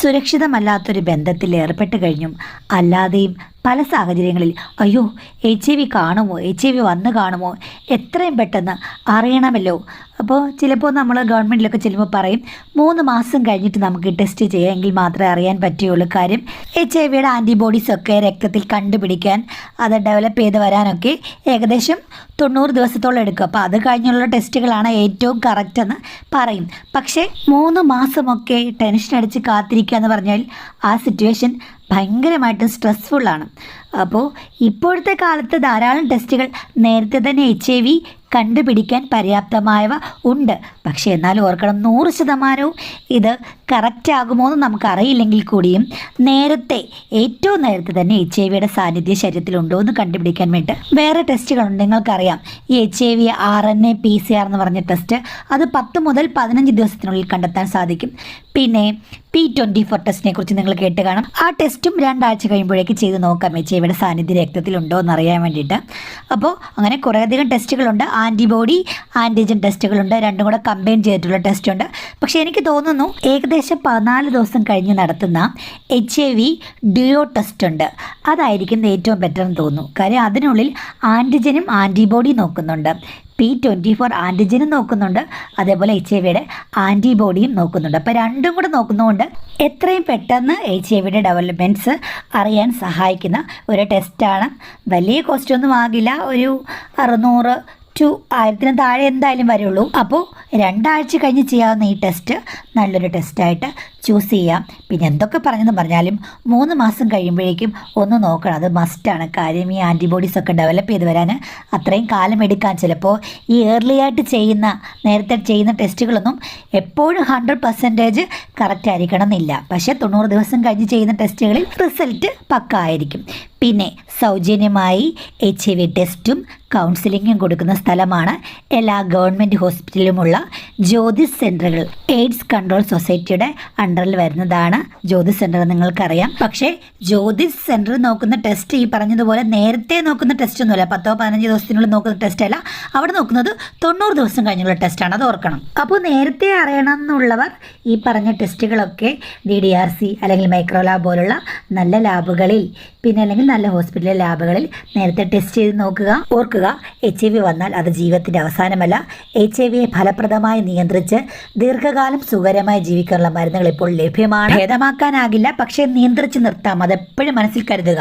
സുരക്ഷിതമല്ലാത്തൊരു ബന്ധത്തിൽ ഏർപ്പെട്ട് കഴിഞ്ഞും അല്ലാതെയും പല സാഹചര്യങ്ങളിൽ അയ്യോ HIV കാണുമോ, HIV വന്ന് കാണുമോ, എത്രയും പെട്ടെന്ന് അറിയണമല്ലോ. അപ്പോൾ ചിലപ്പോൾ നമ്മൾ ഗവൺമെൻറ്റിലൊക്കെ ചെല്ലുമ്പോൾ പറയും 3 മാസം കഴിഞ്ഞിട്ട് നമുക്ക് ടെസ്റ്റ് ചെയ്യാമെങ്കിൽ മാത്രമേ അറിയാൻ പറ്റുകയുള്ളൂ. കാര്യം HIV ആൻറ്റിബോഡീസൊക്കെ രക്തത്തിൽ കണ്ടുപിടിക്കാൻ അത് ഡെവലപ്പ് ചെയ്ത് വരാനൊക്കെ ഏകദേശം 90 ദിവസത്തോളം എടുക്കും. അപ്പോൾ അത് കഴിഞ്ഞുള്ള ടെസ്റ്റുകളാണ് ഏറ്റവും കറക്റ്റ് എന്ന് പറയും. പക്ഷേ 3 മാസമൊക്കെ ടെൻഷൻ അടിച്ച് കാത്തിരിക്കുക എന്ന് പറഞ്ഞാൽ ആ സിറ്റുവേഷൻ ഭയങ്കരമായിട്ട് സ്ട്രെസ്ഫുള്ളാണ്. അപ്പോൾ ഇപ്പോഴത്തെ കാലത്ത് ധാരാളം ടെസ്റ്റുകൾ നേരത്തെ തന്നെ HIV കണ്ടുപിടിക്കാൻ പര്യാപ്തമായവ ഉണ്ട്. പക്ഷേ എന്നാലും ഓർക്കണം, 100% ഇത് കറക്റ്റ് ആകുമോ എന്ന് നമുക്കറിയില്ലെങ്കിൽ കൂടിയും ഏറ്റവും നേരത്തെ തന്നെ HIV സാന്നിധ്യം ശരീരത്തിലുണ്ടോ എന്ന് കണ്ടുപിടിക്കാൻ വേണ്ടി വേറെ ടെസ്റ്റുകളുണ്ട്. നിങ്ങൾക്കറിയാം, ഈ HIV RNA PCR എന്ന് പറഞ്ഞ ടെസ്റ്റ് അത് 10 മുതൽ 15 ദിവസത്തിനുള്ളിൽ കണ്ടെത്താൻ സാധിക്കും. പിന്നെ P24 ടെസ്റ്റിനെ കുറിച്ച് നിങ്ങൾ കേട്ട് കാണും. ആ ടെസ്റ്റും 2 ആഴ്ച കഴിയുമ്പോഴേക്ക് ചെയ്ത് നോക്കാം HIV സാന്നിധ്യം രക്തത്തിലുണ്ടോ എന്ന് അറിയാൻ വേണ്ടിയിട്ട്. അപ്പോൾ അങ്ങനെ കുറേയധികം ടെസ്റ്റുകളുണ്ട്. ആൻറ്റിബോഡി ആൻറ്റിജൻ ടെസ്റ്റുകളുണ്ട്, രണ്ടും കൂടെ കമ്പൈൻ ചെയ്തിട്ടുള്ള ടെസ്റ്റുണ്ട്. പക്ഷേ എനിക്ക് തോന്നുന്നു ഏകദേശം 14 ദിവസം കഴിഞ്ഞ് നടത്തുന്ന HIV ഡ്യുയോ ടെസ്റ്റ് ഉണ്ട്, അതായിരിക്കും ഏറ്റവും ബെറ്റർ എന്ന് തോന്നുന്നു. കാര്യം അതിനുള്ളിൽ ആൻറ്റിജനും ആൻറ്റിബോഡിയും നോക്കുന്നുണ്ട്, P24 ആൻറ്റിജനും നോക്കുന്നുണ്ട്, അതേപോലെ HIV ആൻറ്റിബോഡിയും നോക്കുന്നുണ്ട്. അപ്പോൾ രണ്ടും കൂടെ നോക്കുന്നതുകൊണ്ട് എത്രയും പെട്ടെന്ന് HIV ഡെവലപ്മെൻറ്റ്സ് അറിയാൻ സഹായിക്കുന്ന ഒരു ടെസ്റ്റാണ്. വലിയ കോസ്റ്റൊന്നും ആകില്ല, ഒരു 600 to 1000 താഴെ എന്തായാലും വരുള്ളൂ. അപ്പോൾ 2 ആഴ്ച കഴിഞ്ഞ് ചെയ്യാവുന്ന ഈ ടെസ്റ്റ് നല്ലൊരു ടെസ്റ്റായിട്ട് ചൂസ് ചെയ്യാം. പിന്നെ എന്തൊക്കെ പറഞ്ഞെന്ന് പറഞ്ഞാലും 3 മാസം കഴിയുമ്പോഴേക്കും ഒന്ന് നോക്കണം, അത് മസ്റ്റാണ്. കാര്യം ഈ ആൻറ്റിബോഡീസൊക്കെ ഡെവലപ്പ് ചെയ്ത് വരാൻ അത്രയും കാലം എടുക്കാൻ. ചിലപ്പോൾ ഈ ഏർലി ആയിട്ട് നേരത്തെ ചെയ്യുന്ന ടെസ്റ്റുകളൊന്നും എപ്പോഴും 100% കറക്റ്റ് ആയിരിക്കണം എന്നില്ല. പക്ഷേ 90 ദിവസം കഴിഞ്ഞ് ചെയ്യുന്ന ടെസ്റ്റുകളിൽ റിസൾട്ട് പക്ക ആയിരിക്കും. പിന്നെ സൗജന്യമായി HIV ടെസ്റ്റും കൗൺസിലിങ്ങും കൊടുക്കുന്ന സ്ഥലമാണ് എല്ലാ ഗവൺമെൻറ് ഹോസ്പിറ്റലിലുമുള്ള ജ്യോതിസ് സെൻ്ററുകൾ. എയ്ഡ്സ് കൺട്രോൾ സൊസൈറ്റിയുടെ അണ്ടറിൽ വരുന്നതാണ് ജ്യോതിസ് സെൻ്റർ, നിങ്ങൾക്കറിയാം. പക്ഷേ ജ്യോതിസ് സെൻ്റർ നോക്കുന്ന ടെസ്റ്റ് ഈ പറഞ്ഞതുപോലെ നേരത്തെ നോക്കുന്ന ടെസ്റ്റ് ഒന്നുമല്ല, 10-15 ദിവസത്തിനുള്ളിൽ നോക്കുന്ന ടെസ്റ്റ് അല്ല. അവിടെ നോക്കുന്നത് 90 ദിവസം കഴിഞ്ഞുള്ള ടെസ്റ്റാണ്, അത് ഓർക്കണം. അപ്പോൾ നേരത്തെ അറിയണം എന്നുള്ളവർ ഈ പറഞ്ഞ ടെസ്റ്റുകളൊക്കെ DDRC അല്ലെങ്കിൽ മൈക്രോലാബ് പോലുള്ള നല്ല ലാബുകളിൽ, പിന്നെ അല്ലെങ്കിൽ നല്ല ഹോസ്പിറ്റലിലെ ലാബുകളിൽ നേരത്തെ ടെസ്റ്റ് ചെയ്ത് നോക്കുക. ഓർക്കുക, HIV വന്നാൽ അത് ജീവിതത്തിൻ്റെ അവസാനമല്ല. HIV ഫലപ്രദമായി നിയന്ത്രിച്ച് ദീർഘകാലം സുഖകരമായി ജീവിക്കാനുള്ള മരുന്നുകൾ ഇപ്പോൾ ലഭ്യമാണ്. ഭേദമാക്കാനാകില്ല, പക്ഷേ നിയന്ത്രിച്ച് നിർത്താം. അതെപ്പോഴും മനസ്സിൽ കരുതുക.